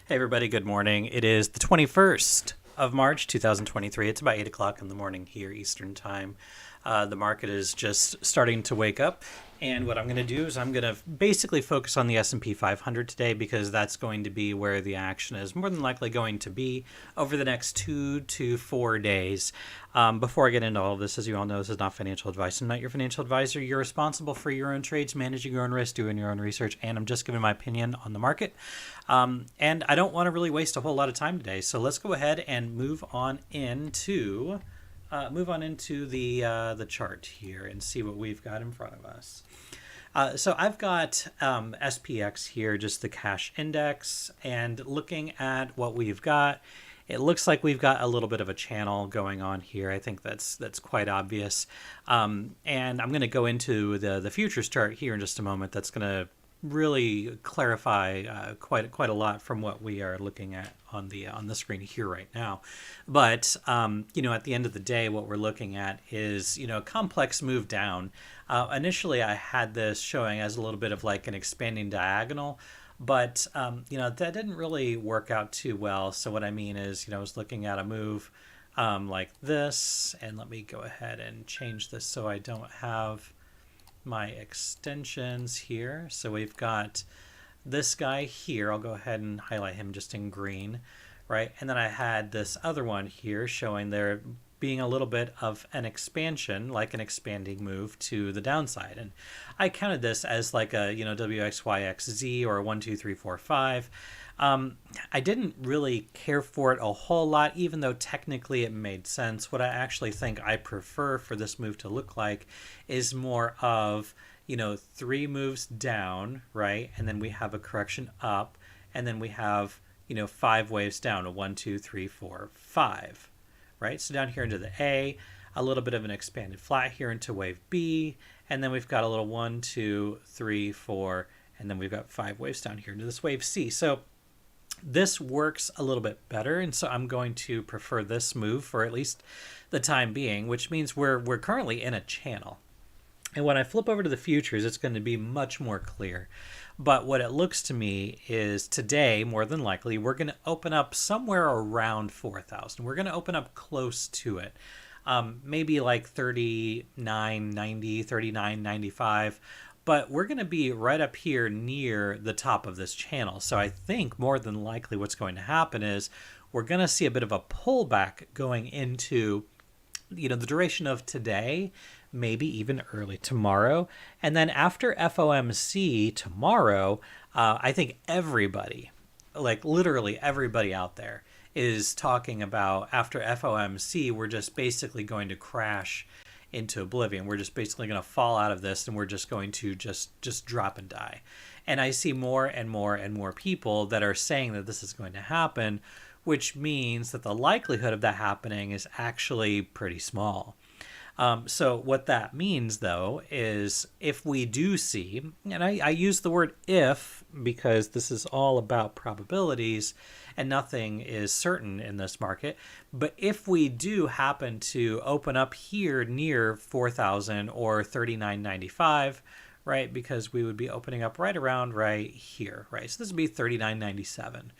Hey everybody, good morning. It is the 21st of March 2023. It's about 8 o'clock in the morning here Eastern time. The market is just starting to wake up, and what I'm going to do is I'm going to basically focus on the S&P 500 today because that's going to be where the action is more than likely going to be over the next 2 to 4 days. Before I get into all of this, as you all know, this is not financial advice. I'm not your financial advisor. You're responsible for your own trades, managing your own risk, doing your own research, and I'm just giving my opinion on the market. And I don't want to really waste a whole lot of time today, so let's go ahead and move on into the chart here and see what we've got in front of us. So I've got SPX here, just the cash index, and looking at what we've got, it looks like we've got a little bit of a channel going on here. I think that's quite obvious. And I'm going to go into the futures chart here in just a moment. That's going to really clarify quite a lot from what we are looking at on the screen here right now. But at the end of the day, what we're looking at is a complex move down. Initially, I had this showing as a little bit of like an expanding diagonal, but that didn't really work out too well. So what I mean is, I was looking at a move like this, and let me go ahead and change this so I don't have my extensions here. So we've got this guy here. I'll go ahead and highlight him just in green, right? And then I had this other one here showing there being a little bit of an expansion, like an expanding move to the downside. And I counted this as like a, WXYXZ or 1, 2, 3, 4, 5. I didn't really care for it a whole lot, even though technically it made sense. What I actually think I prefer for this move to look like is more of, 3 moves down, right? And then we have a correction up, and then we have, 5 waves down, a 1, 2, 3, 4, 5, right? So down here into the A, a little bit of an expanded flat here into wave B, and then we've got a little 1, 2, 3, 4, and then we've got 5 waves down here into this wave C. So this works a little bit better, and so I'm going to prefer this move for at least the time being, which means we're currently in a channel. And when I flip over to the futures, it's going to be much more clear. But what it looks to me is today, more than likely, we're going to open up somewhere around 4,000. We're going to open up close to it. Maybe like 39.90, 39.95. But we're going to be right up here near the top of this channel. So I think more than likely what's going to happen is we're going to see a bit of a pullback going into, the duration of today, maybe even early tomorrow. And then after FOMC tomorrow, I think everybody, like literally everybody out there, is talking about after FOMC, we're just basically going to crash into oblivion. We're just basically going to fall out of this, and we're just going to just drop and die. And I see more and more and more people that are saying that this is going to happen, which means that the likelihood of that happening is actually pretty small. So what that means, though, is if we do see, and I use the word if because this is all about probabilities and nothing is certain in this market, but if we do happen to open up here near 4,000 or 39.95, right, because we would be opening up right around right here, right? So this would be 39.97.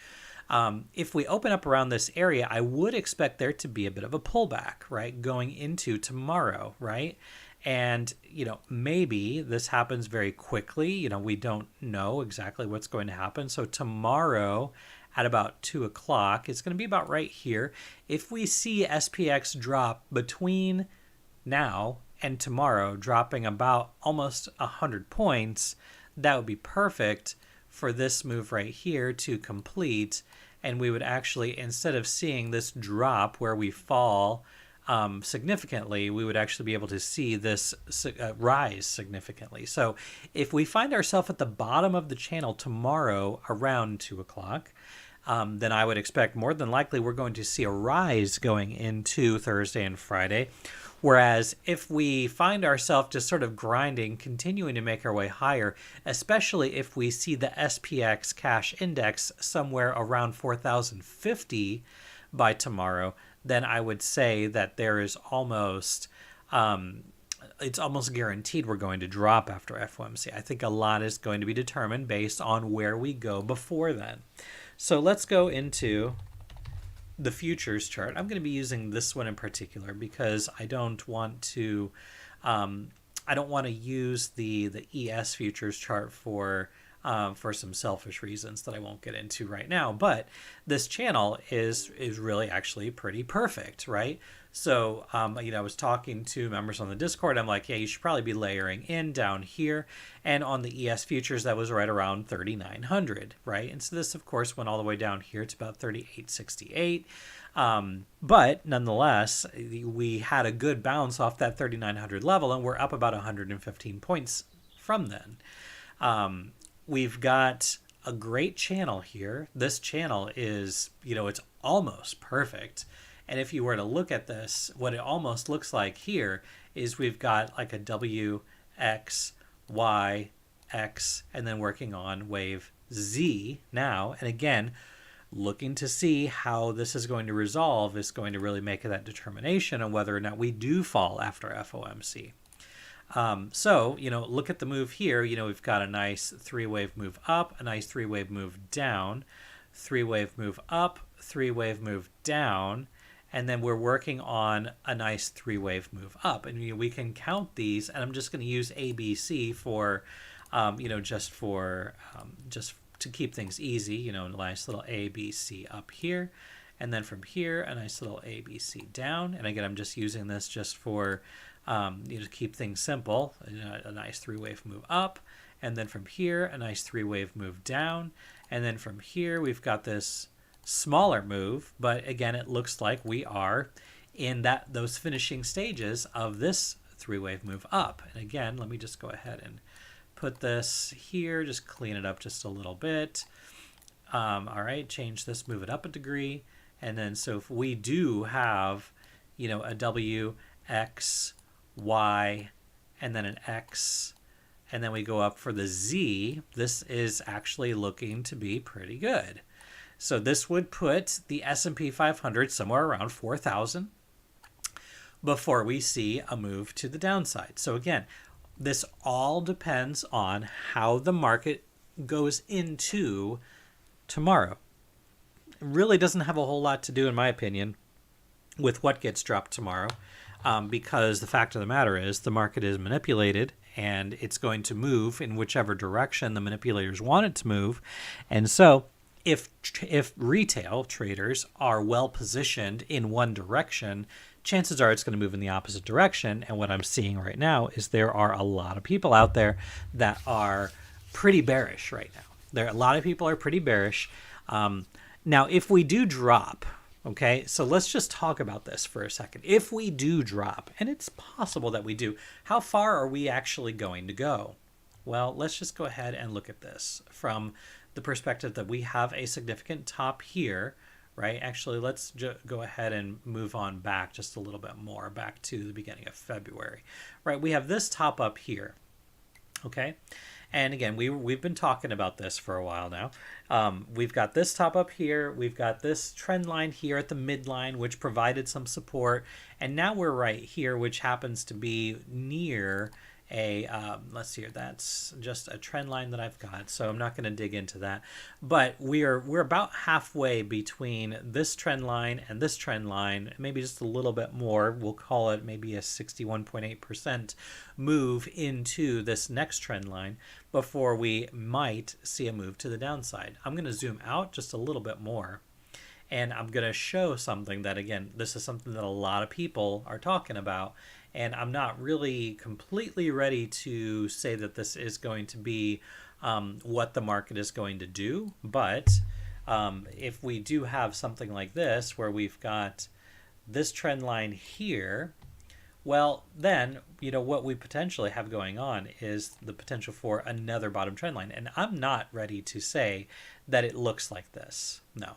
If we open up around this area, I would expect there to be a bit of a pullback, right, going into tomorrow, right? And, maybe this happens very quickly. We don't know exactly what's going to happen. So tomorrow at about 2 o'clock, it's going to be about right here. If we see SPX drop between now and tomorrow, dropping about almost 100 points, that would be perfect for this move right here to complete, and we would actually, instead of seeing this drop where we fall significantly, we would actually be able to see this rise significantly. So if we find ourselves at the bottom of the channel tomorrow around 2 o'clock, then I would expect more than likely we're going to see a rise going into Thursday and Friday. Whereas if we find ourselves just sort of grinding, continuing to make our way higher, especially if we see the SPX cash index somewhere around 4,050 by tomorrow, then I would say that there is almost, it's almost guaranteed we're going to drop after FOMC. I think a lot is going to be determined based on where we go before then. So let's go into the futures chart. I'm going to be using this one in particular because I don't want to use the ES futures chart for some selfish reasons that I won't get into right now. But this channel is really actually pretty perfect, right? So, I was talking to members on the Discord. I'm like, yeah, you should probably be layering in down here. And on the ES futures, that was right around 3,900, right? And so this, of course, went all the way down here to about 3,868. But nonetheless, we had a good bounce off that 3,900 level, and we're up about 115 points from then. We've got a great channel here. This channel is, it's almost perfect. And if you were to look at this, what it almost looks like here is we've got like a W, X, Y, X, and then working on wave Z now. And again, looking to see how this is going to resolve is going to really make that determination on whether or not we do fall after FOMC. So, look at the move here. We've got a nice three-wave move up, a nice three-wave move down, three-wave move up, three-wave move down, and then we're working on a nice three-wave move up. And we can count these, and I'm just going to use ABC for, just to keep things easy. A nice little ABC up here, and then from here a nice little ABC down. And again, I'm just using this just for to keep things simple. A nice three-wave move up, and then from here a nice three-wave move down, and then from here we've got this smaller move, but again, it looks like we are in those finishing stages of this three-wave move up. And again, let me just go ahead and put this here, just clean it up just a little bit. All right, change this, move it up a degree, and then so if we do have a W, X, Y, and then an X, and then we go up for the Z, this is actually looking to be pretty good. So this would put the S&P 500 somewhere around 4,000 before we see a move to the downside. So again, this all depends on how the market goes into tomorrow. It really doesn't have a whole lot to do, in my opinion, with what gets dropped tomorrow, because the fact of the matter is the market is manipulated and it's going to move in whichever direction the manipulators want it to move. And so if retail traders are well positioned in one direction, chances are it's going to move in the opposite direction. And what I'm seeing right now is there are a lot of people out there that are pretty bearish right now. A lot of people are pretty bearish. Now, if we do drop, okay, so let's just talk about this for a second. If we do drop, and it's possible that we do, how far are we actually going to go? Well, let's just go ahead and look at this from the perspective that we have a significant top here, right? Actually, let's go ahead and move on back just a little bit more, back to the beginning of February, right? We have this top up here, okay? And again, we've been talking about this for a while now. We've got this top up here. We've got this trend line here at the midline, which provided some support. And now we're right here, which happens to be near a, let's see here, that's just a trend line that I've got, so I'm not going to dig into that. But we're about halfway between this trend line and this trend line, maybe just a little bit more. We'll call it maybe a 61.8% move into this next trend line before we might see a move to the downside. I'm going to zoom out just a little bit more, and I'm going to show something that, again, this is something that a lot of people are talking about. And I'm not really completely ready to say that this is going to be what the market is going to do. But if we do have something like this, where we've got this trend line here, well, then, what we potentially have going on is the potential for another bottom trend line. And I'm not ready to say that it looks like this. No,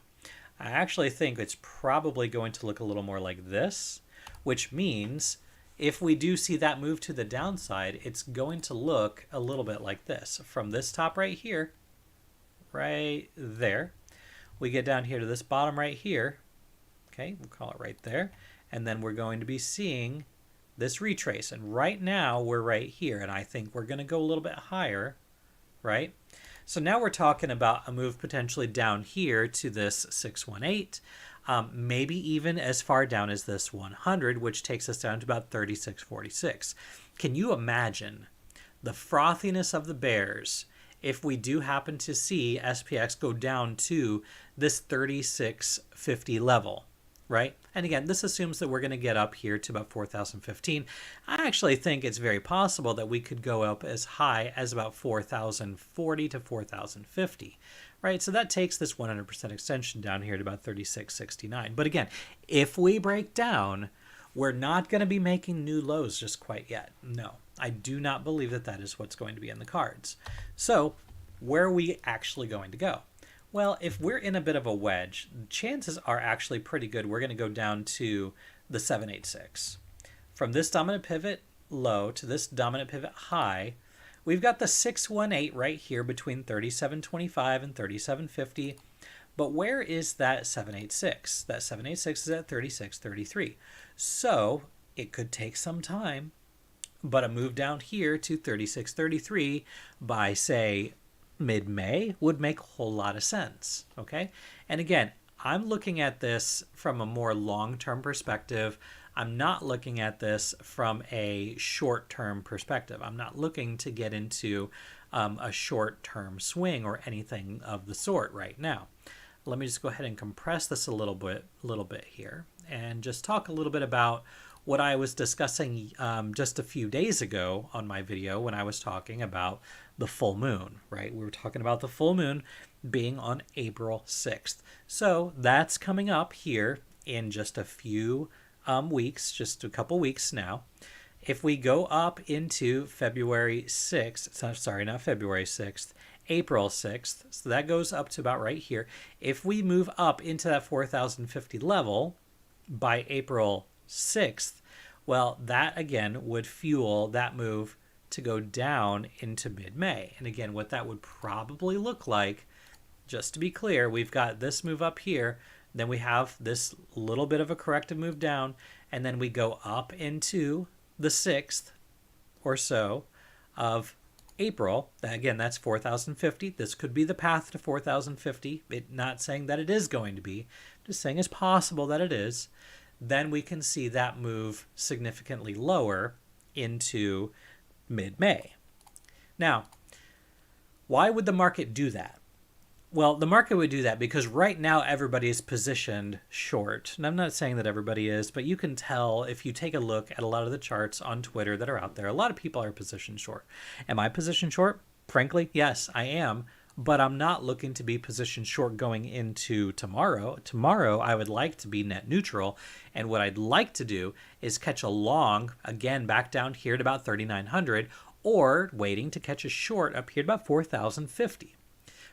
I actually think it's probably going to look a little more like this, which means if we do see that move to the downside, it's going to look a little bit like this. From this top right here, right there, we get down here to this bottom right here. Okay, we'll call it right there. And then we're going to be seeing this retrace. And right now we're right here. And I think we're going to go a little bit higher, right? So now we're talking about a move potentially down here to this 618, maybe even as far down as this 100, which takes us down to about 36.46. Can you imagine the frothiness of the bears if we do happen to see SPX go down to this 36.50 level, right? And again, this assumes that we're going to get up here to about 4,015. I actually think it's very possible that we could go up as high as about 4,040 to 4,050, right? So that takes this 100% extension down here to about 36.69. But again, if we break down, we're not going to be making new lows just quite yet. No, I do not believe that that is what's going to be in the cards. So where are we actually going to go? Well, if we're in a bit of a wedge, chances are actually pretty good we're going to go down to the 786. From this dominant pivot low to this dominant pivot high, we've got the 618 right here between 37.25 and 37.50. But where is that 786? That 786 is at 36.33. So it could take some time, but a move down here to 36.33 by, say, mid-May would make a whole lot of sense, okay? And again, I'm looking at this from a more long-term perspective. I'm not looking at this from a short-term perspective. I'm not looking to get into a short-term swing or anything of the sort right now. Let me just go ahead and compress this a little bit here and just talk a little bit about what I was discussing just a few days ago on my video when I was talking about the full moon, right? We were talking about the full moon being on April 6th. So that's coming up here in just a few weeks, just a couple weeks now. If we go up into February 6th, sorry, not February 6th, April 6th, so that goes up to about right here. If we move up into that 4,050 level by April 6th, well, that again would fuel that move to go down into mid-May. And again, what that would probably look like, just to be clear, we've got this move up here, then we have this little bit of a corrective move down, and then we go up into the 6th or so of April. Again, that's 4,050. This could be the path to 4,050. Not saying that it is going to be, just saying it's possible that it is. Then we can see that move significantly lower into mid-May. Now, why would the market do that? Well, the market would do that because right now everybody is positioned short. And I'm not saying that everybody is, but you can tell if you take a look at a lot of the charts on Twitter that are out there. A lot of people are positioned short. Am I positioned short? Frankly, yes, I am. But I'm not looking to be positioned short going into tomorrow. Tomorrow, I would like to be net neutral. And what I'd like to do is catch a long, again, back down here at about 3,900, or waiting to catch a short up here at about 4,050.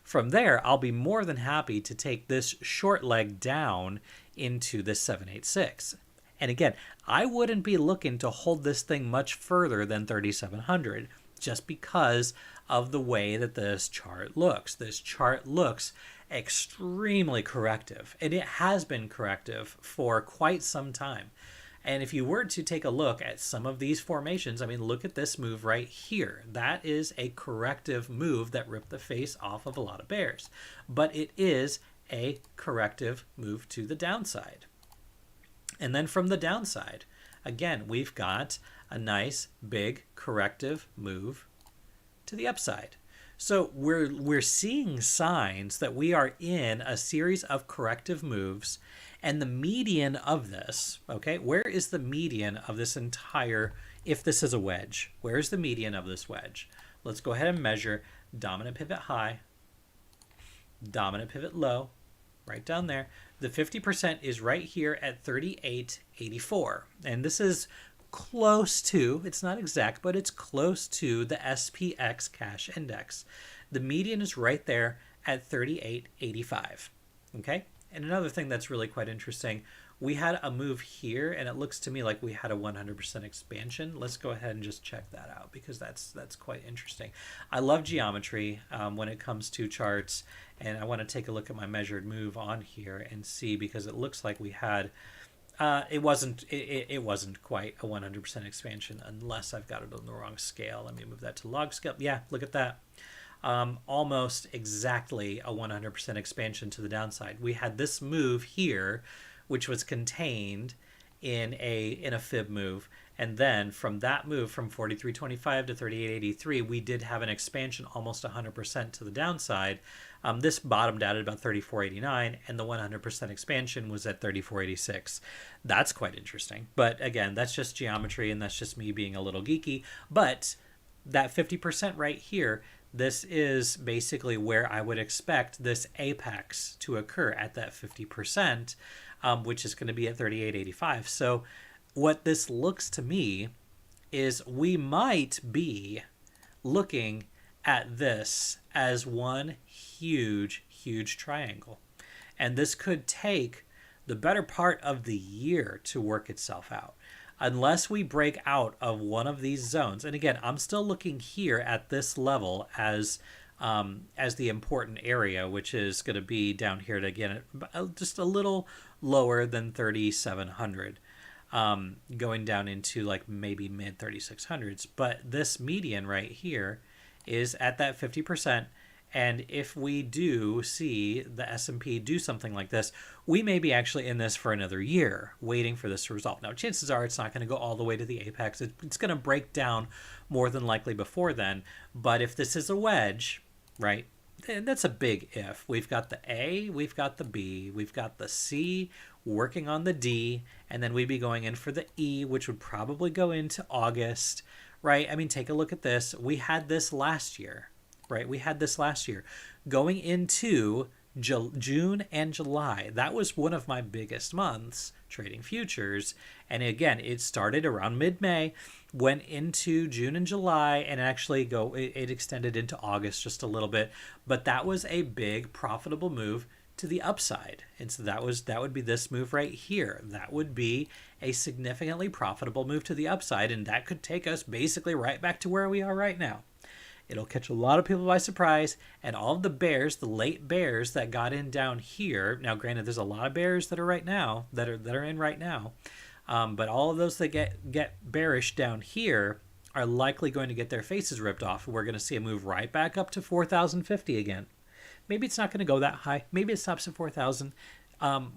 From there, I'll be more than happy to take this short leg down into this 786. And again, I wouldn't be looking to hold this thing much further than 3,700 just because of the way that this chart looks. This chart looks extremely corrective, and it has been corrective for quite some time. And if you were to take a look at some of these formations, I mean, look at this move right here. That is a corrective move that ripped the face off of a lot of bears. But it is a corrective move to the downside. And then from the downside, again, we've got a nice big corrective move to the upside. So we're seeing signs that we are in a series of corrective moves, and the median of this, okay, where is the median of this entire, if this is a wedge, where is the median of this wedge? Let's go ahead and measure dominant pivot high, dominant pivot low, right down there. The 50% is right here at 38.84, and this is close to, it's not exact, but it's close to the SPX cash index. The median is right there at 38.85. Okay. And another thing that's really quite interesting, we had a move here, and it looks to me like we had a 100% expansion. Let's go ahead and just check that out because that's quite interesting. I love geometry when it comes to charts, and I want to take a look at my measured move on here and see, because it looks like we had it wasn't quite a 100% expansion unless I've got it on the wrong scale. Let me move that to log scale. Yeah, look at that. almost exactly a 100% expansion to the downside. We had this move here, which was contained in a fib move, and then from that move from 43.25 to 38.83, we did have an expansion almost 100% to the downside. This bottomed out at about 34.89, and the 100% expansion was at 34.86. That's quite interesting. But again, that's just geometry, and that's just me being a little geeky. But that 50% right here, this is basically where I would expect this apex to occur at that 50%, which is going to be at 38.85. So what this looks to me is we might be looking at this as one huge, huge triangle. And this could take the better part of the year to work itself out. Unless we break out of one of these zones. And again, I'm still looking here at this level as the important area, which is going to be down here to, again, just a little lower than 3,700. Going down into like maybe mid 3600s. But this median right here is at that 50%. And if we do see the S&P do something like this, we may be actually in this for another year, waiting for this to resolve. Now, chances are it's not going to go all the way to the apex. It's going to break down more than likely before then. But if this is a wedge, right, that's a big if. We've got the A, we've got the B, we've got the C working on the D, and then we'd be going in for the E, which would probably go into August, right? I mean, take a look at this. We had this last year. Right, we had this last year going into June and July. That was one of my biggest months trading futures. And again, it started around mid-May, went into June and July, and actually it extended into August just a little bit. But that was a big profitable move to the upside. And so that would be this move right here. That would be a significantly profitable move to the upside, and that could take us basically right back to where we are right now. It'll catch a lot of people by surprise, and all of the bears, the late bears that got in down here. Now, granted, there's a lot of bears that are right now that are in right now, but all of those that get bearish down here are likely going to get their faces ripped off. We're going to see a move right back up to 4,050 again. Maybe it's not going to go that high. Maybe it stops at 4,000.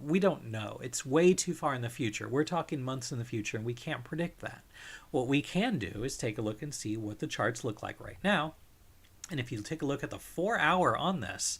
We don't know. It's way too far in the future. We're talking months in the future, and we can't predict that. What we can do is take a look and see what the charts look like right now. And if you take a look at the 4 hour on this,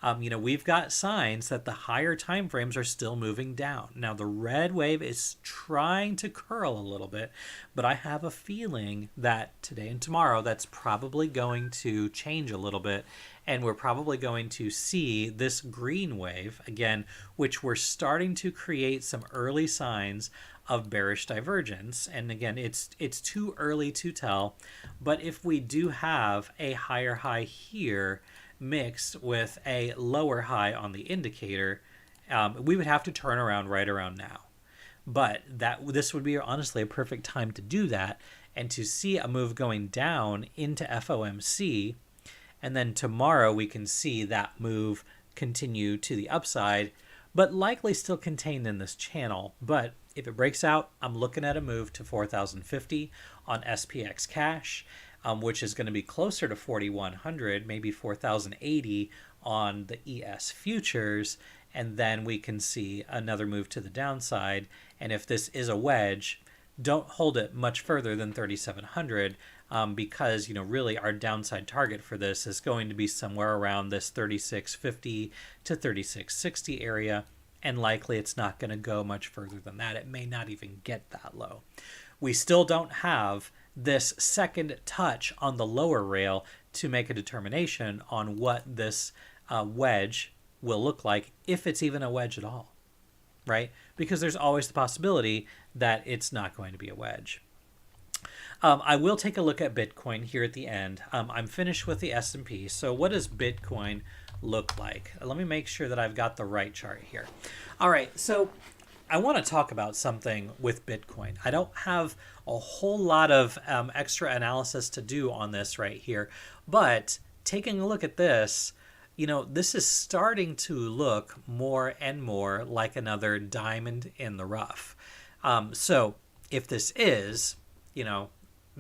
we've got signs that the higher time frames are still moving down. Now, the red wave is trying to curl a little bit, but I have a feeling that today and tomorrow that's probably going to change a little bit, and we're probably going to see this green wave again, which we're starting to create some early signs of bearish divergence. And again, it's too early to tell, but if we do have a higher high here mixed with a lower high on the indicator, we would have to turn around right around now. But this would be honestly a perfect time to do that and to see a move going down into FOMC, and then tomorrow we can see that move continue to the upside, but likely still contained in this channel. But if it breaks out, I'm looking at a move to 4,050 on SPX cash, which is going to be closer to 4,100, maybe 4,080 on the ES futures. And then we can see another move to the downside. And if this is a wedge, don't hold it much further than 3,700, because really our downside target for this is going to be somewhere around this 3650 to 3660 area. And likely it's not going to go much further than that. It may not even get that low. We still don't have this second touch on the lower rail to make a determination on what this wedge will look like, if it's even a wedge at all, right? Because there's always the possibility that it's not going to be a wedge. I will take a look at Bitcoin here at the end. I'm finished with the S&P. So what does Bitcoin look like? Let me make sure that I've got the right chart here. All right, so I want to talk about something with Bitcoin. I don't have a whole lot of extra analysis to do on this right here, but taking a look at this, this is starting to look more and more like another diamond in the rough. So if this is,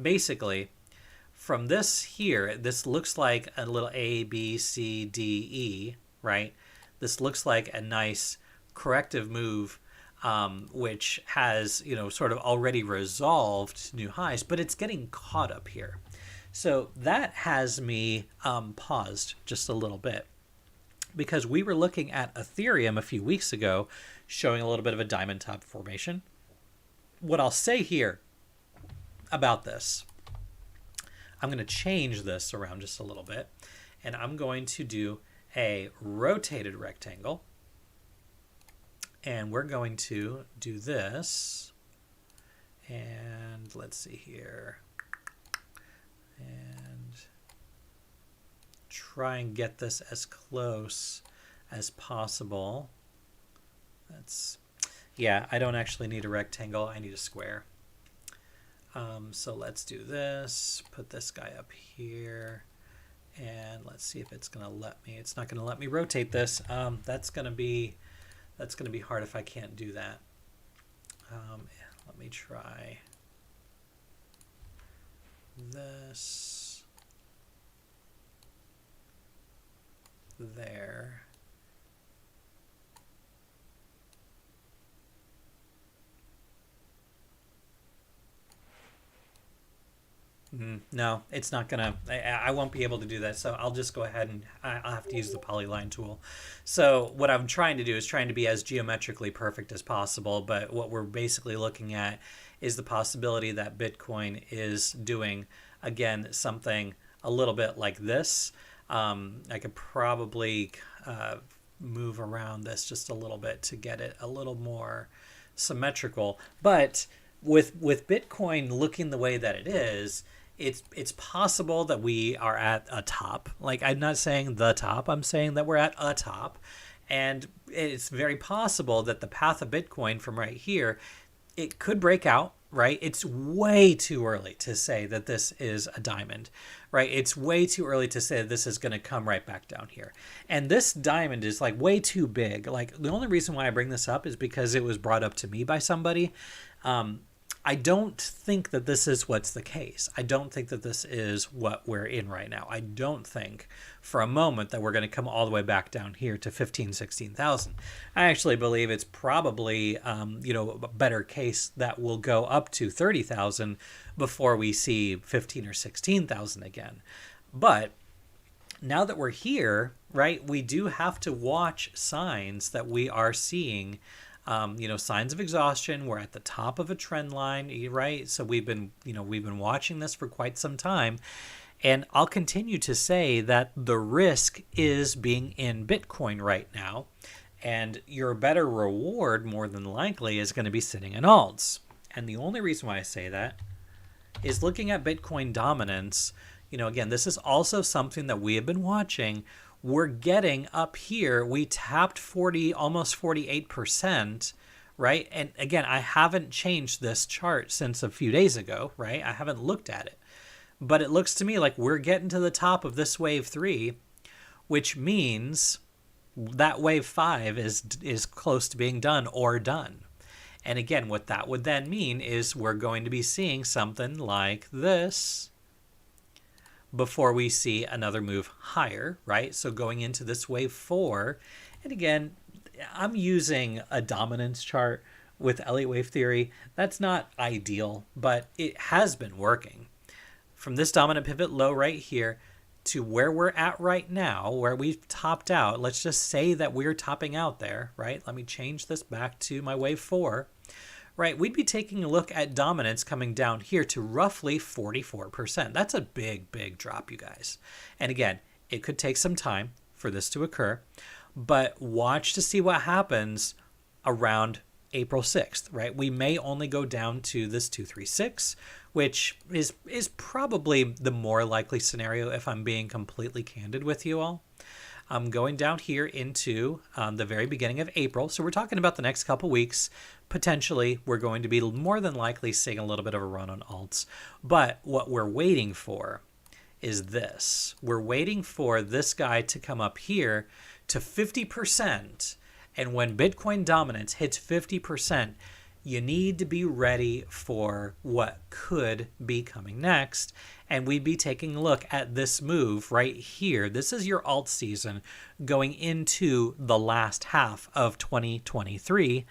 basically from this here, this looks like a little A, B, C, D, E, right? This looks like a nice corrective move, which has, sort of already resolved new highs, but it's getting caught up here. So that has me paused just a little bit, because we were looking at Ethereum a few weeks ago showing a little bit of a diamond top formation. What I'll say here about this, I'm going to change this around just a little bit, and I'm going to do a rotated rectangle, and we're going to do this, and let's see here, and try and get this as close as possible. Yeah, I don't actually need a rectangle, I need a square. So let's do this, put this guy up here, and let's see if it's going to let me. It's not going to let me rotate this. That's going to be hard if I can't do that. Let me try this there. No, it's not gonna. I won't be able to do that. So I'll just go ahead and I'll have to use the polyline tool. So what I'm trying to do is trying to be as geometrically perfect as possible. But what we're basically looking at is the possibility that Bitcoin is doing, again, something a little bit like this. I could probably move around this just a little bit to get it a little more symmetrical. But with Bitcoin looking the way that it is, it's possible that we are at a top. Like, I'm not saying the top, I'm saying that we're at a top. And it's very possible that the path of Bitcoin from right here, it could break out, right? It's way too early to say that this is a diamond, right? It's way too early to say that this is going to come right back down here. And this diamond is like way too big. Like, the only reason why I bring this up is because it was brought up to me by somebody. I don't think that this is what's the case. I don't think that this is what we're in right now. I don't think for a moment that we're going to come all the way back down here to 15, 16,000. I actually believe it's probably, a better case that will go up to 30,000 before we see 15 or 16,000 again. But now that we're here, right, we do have to watch signs that we are seeing. Signs of exhaustion. We're at the top of a trend line, right? So we've been watching this for quite some time. And I'll continue to say that the risk is being in Bitcoin right now. And your better reward, more than likely, is going to be sitting in alts. And the only reason why I say that is looking at Bitcoin dominance. Again, this is also something that we have been watching. We're getting up here. We tapped 40, almost 48%, right? And again, I haven't changed this chart since a few days ago, right? I haven't looked at it. But it looks to me like we're getting to the top of this wave 3, which means that wave 5 is close to being done or done. And again, what that would then mean is we're going to be seeing something like this before we see another move higher, right? So going into this wave 4, and again, I'm using a dominance chart with Elliott wave theory. That's not ideal, but it has been working. From this dominant pivot low right here to where we're at right now, where we've topped out, let's just say that we're topping out there, right? Let me change this back to my wave 4. Right, we'd be taking a look at dominance coming down here to roughly 44%. That's a big, big drop, you guys. And again, it could take some time for this to occur, but watch to see what happens around April 6th, right? We may only go down to this 236, which is probably the more likely scenario if I'm being completely candid with you all. I'm going down here into the very beginning of April. So we're talking about the next couple weeks. Potentially, we're going to be more than likely seeing a little bit of a run on alts. But what we're waiting for is this. We're waiting for this guy to come up here to 50%. And when Bitcoin dominance hits 50%, You need to be ready for what could be coming next. And we'd be taking a look at this move right here. This is your alt season going into the last half of 2023.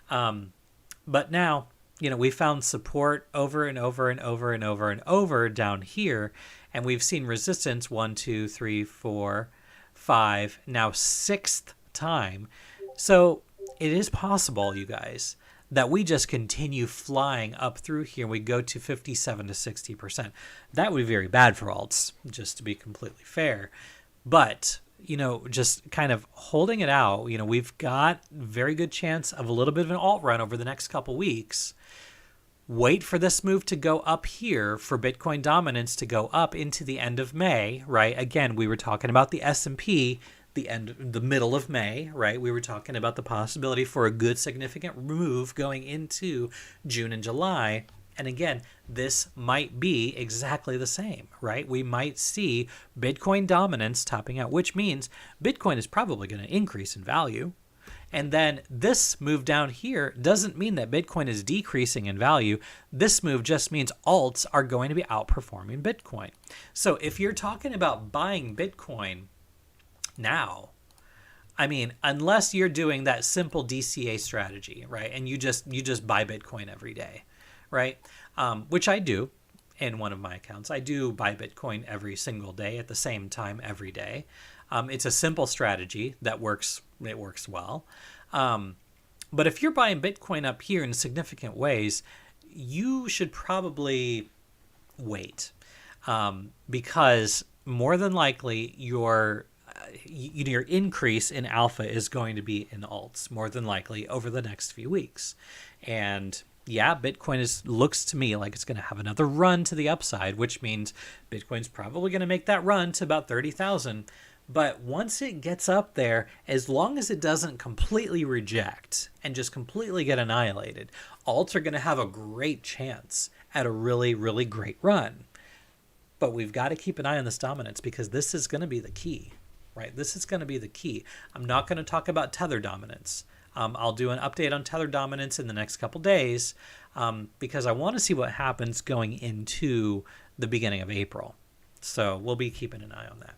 But now, we found support over and over and over and over and over down here. And we've seen resistance 1, 2, 3, 4, 5, now 6th time. So it is possible, you guys, that we just continue flying up through here and we go to 57 to 60%. That would be very bad for alts, just to be completely fair. But, just kind of holding it out, we've got very good chance of a little bit of an alt run over the next couple weeks. Wait for this move to go up here for Bitcoin dominance to go up into the end of May, right? Again, we were talking about the S&P, the middle of May, right? We were talking about the possibility for a good significant move going into June and July. And again, this might be exactly the same, right? We might see Bitcoin dominance topping out, which means Bitcoin is probably going to increase in value. And then this move down here doesn't mean that Bitcoin is decreasing in value. This move just means alts are going to be outperforming Bitcoin. So if you're talking about buying Bitcoin now, unless you're doing that simple DCA strategy, right? And you just buy Bitcoin every day, right? Which I do in one of my accounts. I do buy Bitcoin every single day at the same time every day. It's a simple strategy that works. It works well. But if you're buying Bitcoin up here in significant ways, you should probably wait, because more than likely your increase in alpha is going to be in alts more than likely over the next few weeks. And yeah, Bitcoin looks to me like it's going to have another run to the upside, which means Bitcoin's probably going to make that run to about 30,000. But once it gets up there, as long as it doesn't completely reject and just completely get annihilated, alts are going to have a great chance at a really, really great run. But we've got to keep an eye on this dominance, because this is going to be the key, right? This is going to be the key. I'm not going to talk about tether dominance. I'll do an update on tether dominance in the next couple days, because I want to see what happens going into the beginning of April. So we'll be keeping an eye on that.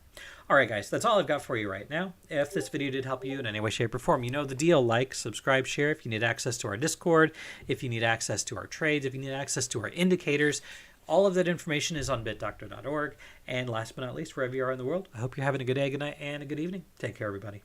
All right, guys, that's all I've got for you right now. If this video did help you in any way, shape, or form, you know the deal. Like, subscribe, share. If you need access to our Discord, if you need access to our trades, if you need access to our indicators, all of that information is on BitDoctor.org. And last but not least, wherever you are in the world, I hope you're having a good day, good night, and a good evening. Take care, everybody.